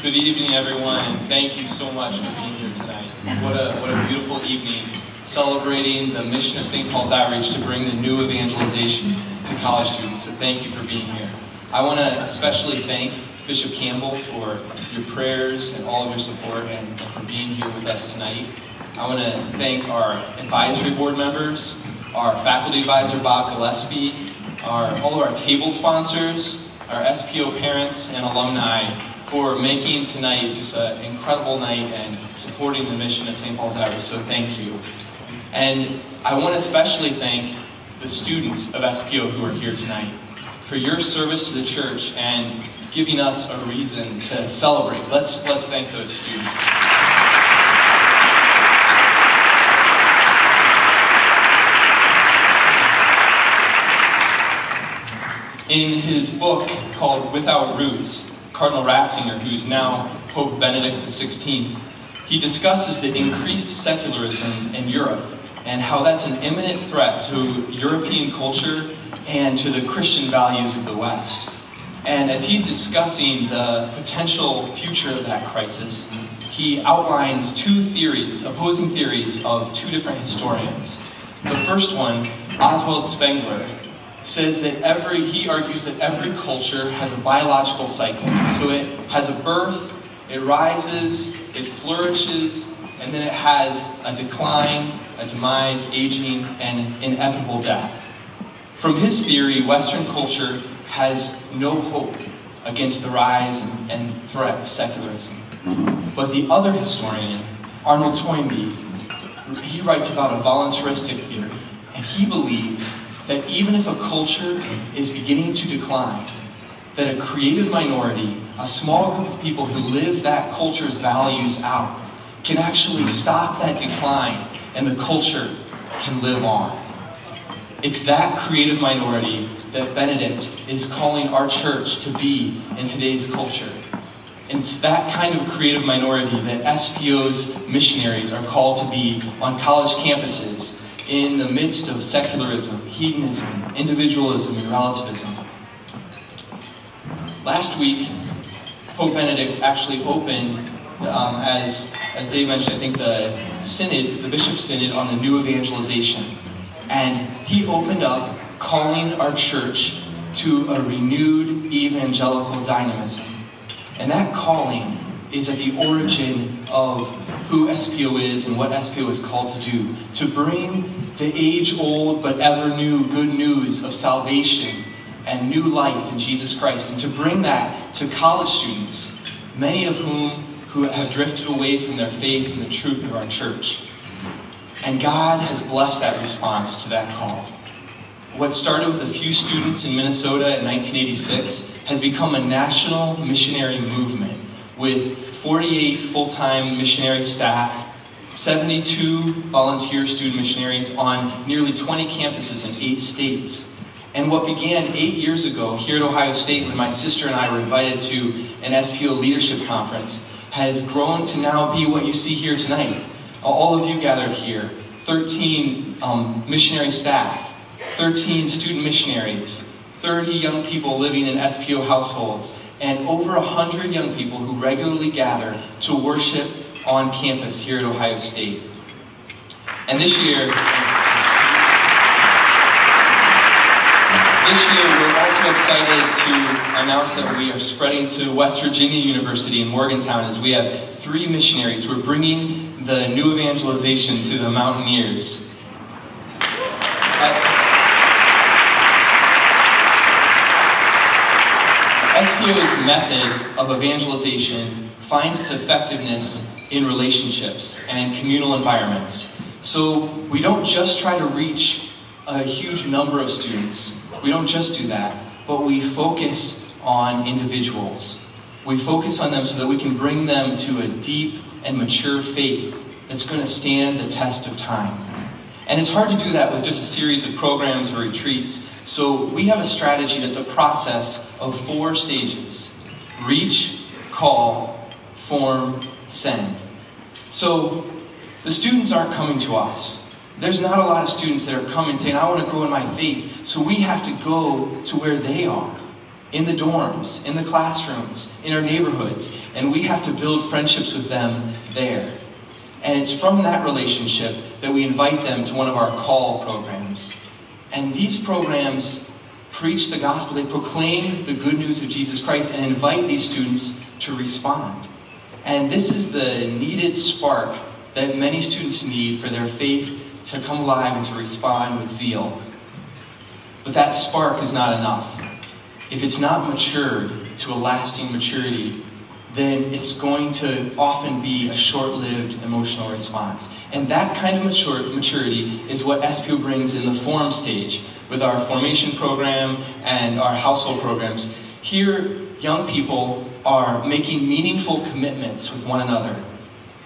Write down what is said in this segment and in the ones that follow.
Good evening, everyone, and thank you so much for being here tonight. What a beautiful evening, celebrating the mission of St. Paul's Outreach to bring the new evangelization to college students. So thank you for being here. I want to especially thank Bishop Campbell for your prayers and all of your support and for being here with us tonight. I want to thank our advisory board members, our faculty advisor, Bob Gillespie, all of our table sponsors, our SPO parents and alumni for making tonight just an incredible night and supporting the mission of St. Paul's Outreach, so thank you. And I want to especially thank the students of SPO who are here tonight for your service to the church and giving us a reason to celebrate. Let's thank those students. In his book called Without Roots, Cardinal Ratzinger, who's now Pope Benedict XVI, he discusses the increased secularism in Europe and how that's an imminent threat to European culture and to the Christian values of the West. And as he's discussing the potential future of that crisis, he outlines two theories, opposing theories of two different historians. The first one, Oswald Spengler, says that he argues that every culture has a biological cycle. So it has a birth, it rises, it flourishes, and then it has a decline, a demise, aging, and inevitable death. From his theory, Western culture has no hope against the rise and threat of secularism. But the other historian, Arnold Toynbee, he writes about a voluntaristic theory, and he believes that even if a culture is beginning to decline, that a creative minority, a small group of people who live that culture's values out, can actually stop that decline and the culture can live on. It's that creative minority that Benedict is calling our church to be in today's culture. And it's that kind of creative minority that SPO's missionaries are called to be on college campuses in the midst of secularism, hedonism, individualism, and relativism. Last week, Pope Benedict actually opened, as Dave mentioned, I think the synod, the Bishop's Synod on the new evangelization. And he opened up calling our church to a renewed evangelical dynamism. And that calling is at the origin of who SPO is and what SPO is called to do, to bring the age-old but ever-new good news of salvation and new life in Jesus Christ, and to bring that to college students, many of who have drifted away from their faith and the truth of our church. And God has blessed that response to that call. What started with a few students in Minnesota in 1986 has become a national missionary movement with 48 full-time missionary staff, 72 volunteer student missionaries on nearly 20 campuses in 8 states. And what began 8 years ago here at Ohio State when my sister and I were invited to an SPO leadership conference has grown to now be what you see here tonight. All of you gathered here, 13 missionary staff, 13 student missionaries, 30 young people living in SPO households, and over 100 young people who regularly gather to worship on campus here at Ohio State. And this year we're also excited to announce that we are spreading to West Virginia University in Morgantown, as we have 3 missionaries who are bringing the new evangelization to the Mountaineers. SPO's method of evangelization finds its effectiveness in relationships and communal environments. So we don't just try to reach a huge number of students. We don't just do that, but we focus on individuals. We focus on them so that we can bring them to a deep and mature faith that's going to stand the test of time. And it's hard to do that with just a series of programs or retreats. So we have a strategy that's a process of 4 stages: reach, call, form, send. So the students aren't coming to us. There's not a lot of students that are coming saying, I want to grow in my faith. So we have to go to where they are. in the dorms, in the classrooms, in our neighborhoods, and we have to build friendships with them there. And it's from that relationship that we invite them to one of our call programs. And these programs preach the gospel, they proclaim the good news of Jesus Christ and invite these students to respond. And this is the needed spark that many students need for their faith to come alive and to respond with zeal. But that spark is not enough. If it's not matured to a lasting maturity, then it's going to often be a short-lived emotional response. And that kind of maturity is what SPO brings in the form stage with our formation program and our household programs. Here, young people are making meaningful commitments with one another.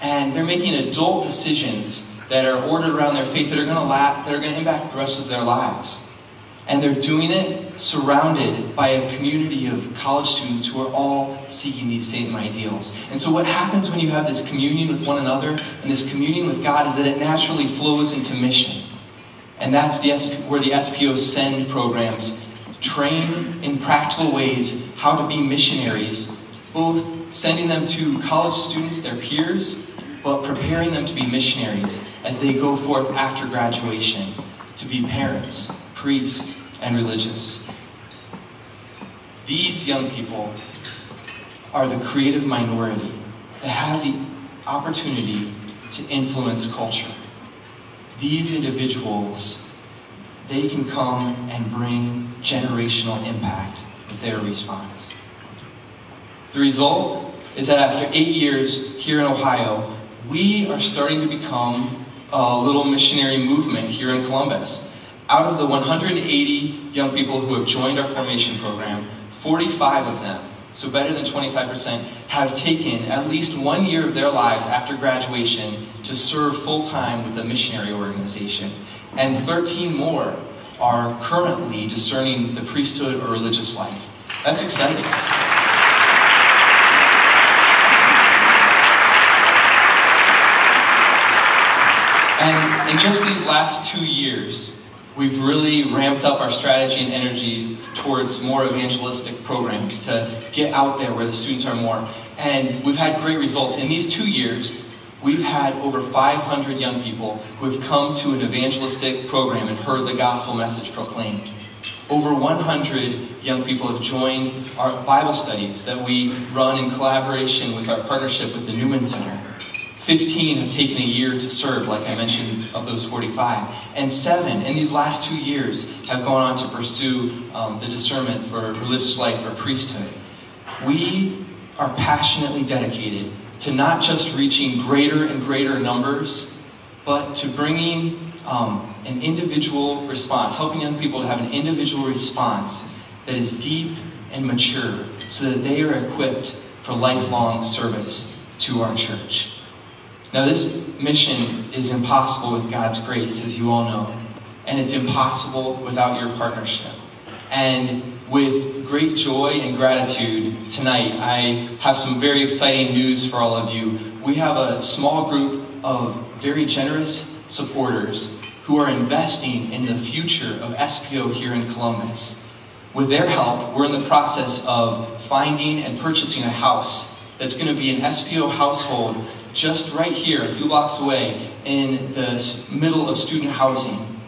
And they're making adult decisions that are ordered around their faith that are going to impact the rest of their lives. And they're doing it surrounded by a community of college students who are all seeking these same ideals. And so what happens when you have this communion with one another and this communion with God is that it naturally flows into mission. And that's where the SPO Send programs train in practical ways how to be missionaries, both sending them to college students, their peers, but preparing them to be missionaries as they go forth after graduation to be parents, priests, and religious. These young people are the creative minority that have the opportunity to influence culture. These individuals, they can come and bring generational impact with their response. The result is that after 8 years here in Ohio, we are starting to become a little missionary movement here in Columbus. Out of the 180 young people who have joined our formation program, 45 of them, so better than 25%, have taken at least 1 year of their lives after graduation to serve full-time with a missionary organization. And 13 more are currently discerning the priesthood or religious life. That's exciting. And in just these last 2 years, we've really ramped up our strategy and energy towards more evangelistic programs to get out there where the students are more. And we've had great results. In these 2 years, we've had over 500 young people who have come to an evangelistic program and heard the gospel message proclaimed. Over 100 young people have joined our Bible studies that we run in collaboration with our partnership with the Newman Center. 15 have taken a year to serve, like I mentioned, of those 45. And 7, in these last 2 years, have gone on to pursue the discernment for religious life or priesthood. We are passionately dedicated to not just reaching greater and greater numbers, but to bringing an individual response, helping young people to have an individual response that is deep and mature, so that they are equipped for lifelong service to our church. Now, this mission is impossible with God's grace, as you all know, and it's impossible without your partnership. And with great joy and gratitude tonight, I have some very exciting news for all of you. We have a small group of very generous supporters who are investing in the future of SPO here in Columbus. With their help, we're in the process of finding and purchasing a house that's going to be an SPO household just right here, a few blocks away, in the middle of student housing.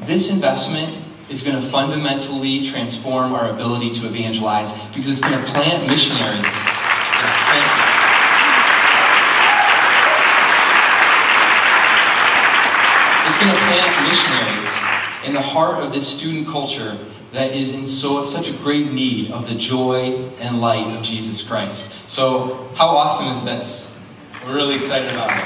This investment is going to fundamentally transform our ability to evangelize because it's going to plant missionaries. It's going to plant missionaries in the heart of this student culture that is in such a great need of the joy and light of Jesus Christ. So, how awesome is this? We're really excited about it.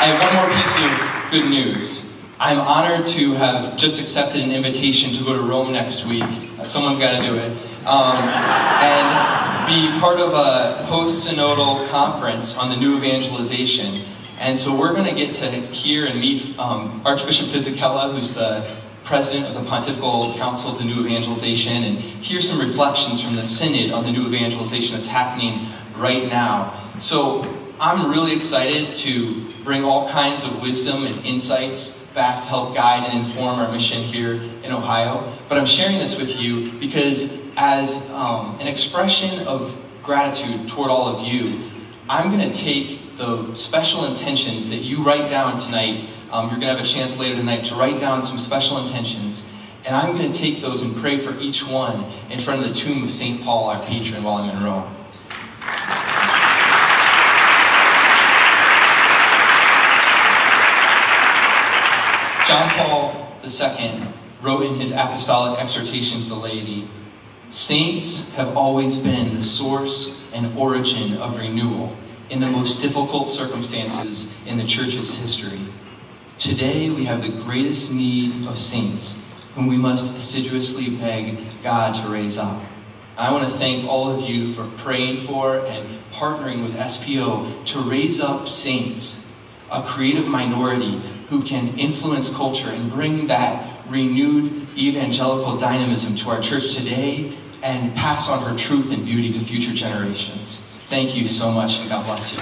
I have one more piece of good news. I'm honored to have just accepted an invitation to go to Rome next week. Someone's got to do it. And be part of a post-synodal conference on the new evangelization. And so we're going to get to hear and meet Archbishop Fisichella, who's the president of the Pontifical Council of the New Evangelization, and hear some reflections from the Synod on the new evangelization that's happening right now. So I'm really excited to bring all kinds of wisdom and insights back to help guide and inform our mission here in Ohio. But I'm sharing this with you because as an expression of gratitude toward all of you, I'm going to take the special intentions that you write down tonight. You're going to have a chance later tonight to write down some special intentions. And I'm going to take those and pray for each one in front of the tomb of St. Paul, our patron, while I'm in Rome. John Paul II wrote in his apostolic exhortation to the laity, "Saints have always been the source and origin of renewal in the most difficult circumstances in the Church's history. Today we have the greatest need of saints, whom we must assiduously beg God to raise up." I want to thank all of you for praying for and partnering with SPO to raise up saints, a creative minority who can influence culture and bring that renewed evangelical dynamism to our church today and pass on her truth and beauty to future generations. Thank you so much, and God bless you.